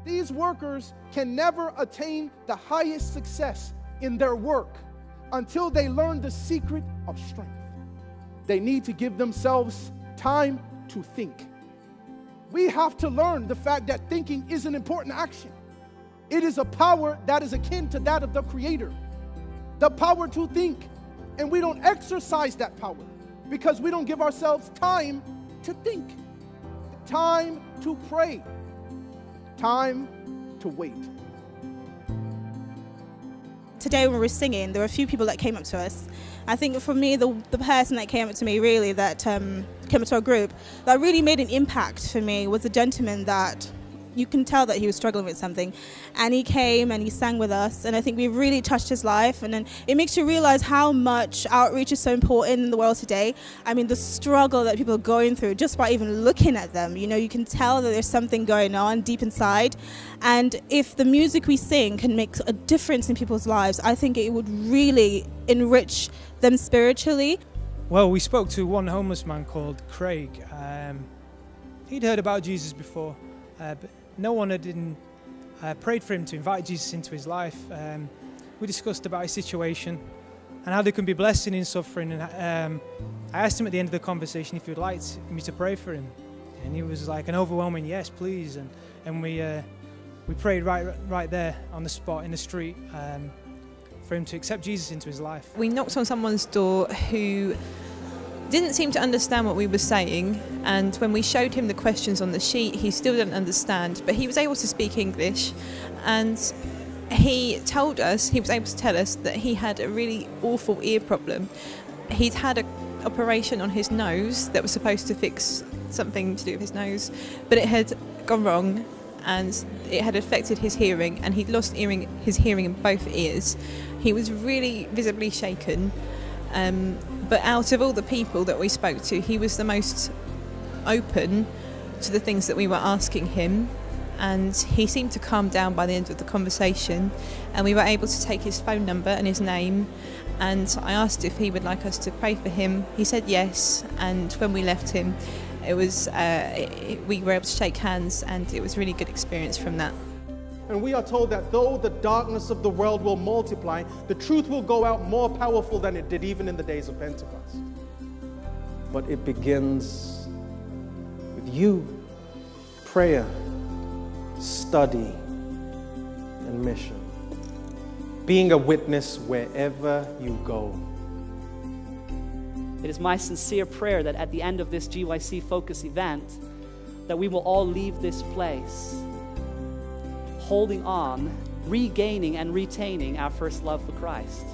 These workers can never attain the highest success in their work until they learn the secret of strength. They need to give themselves time to think. We have to learn the fact that thinking is an important action. It is a power that is akin to that of the Creator. The power to think. And we don't exercise that power because we don't give ourselves time to think. Time to pray. Time to wait. Today when we were singing, there were a few people that came up to us. I think for me, the person that came up to me really, that came up to our group, that really made an impact for me was a gentleman that you can tell that he was struggling with something. And he came and he sang with us, and I think we really touched his life. And then it makes you realize how much outreach is so important in the world today. I mean, the struggle that people are going through just by even looking at them, you know, you can tell that there's something going on deep inside. And if the music we sing can make a difference in people's lives, I think it would really enrich them spiritually. Well, we spoke to one homeless man called Craig. He'd heard about Jesus before, but no one had prayed for him to invite Jesus into his life. We discussed about his situation and how they can be blessed in his suffering. And I asked him at the end of the conversation if he would like me to pray for him. And he was like an overwhelming yes, please. And we prayed right there on the spot in the street for him to accept Jesus into his life. We knocked on someone's door who didn't seem to understand what we were saying, and when we showed him the questions on the sheet, he still didn't understand, but he was able to speak English, and he was able to tell us that he had a really awful ear problem. He'd had an operation on his nose that was supposed to fix something to do with his nose, but it had gone wrong and it had affected his hearing, and he'd lost his hearing in both ears. He was really visibly shaken. But out of all the people that we spoke to, he was the most open to the things that we were asking him, and he seemed to calm down by the end of the conversation, and we were able to take his phone number and his name, and I asked if he would like us to pray for him. He said yes, and when we left him, it was we were able to shake hands, and it was a really good experience from that. And we are told that though the darkness of the world will multiply, the truth will go out more powerful than it did even in the days of Pentecost. But it begins with you, prayer, study, and mission. Being a witness wherever you go. It is my sincere prayer that at the end of this GYC Focus event, that we will all leave this place holding on, regaining and retaining our first love for Christ.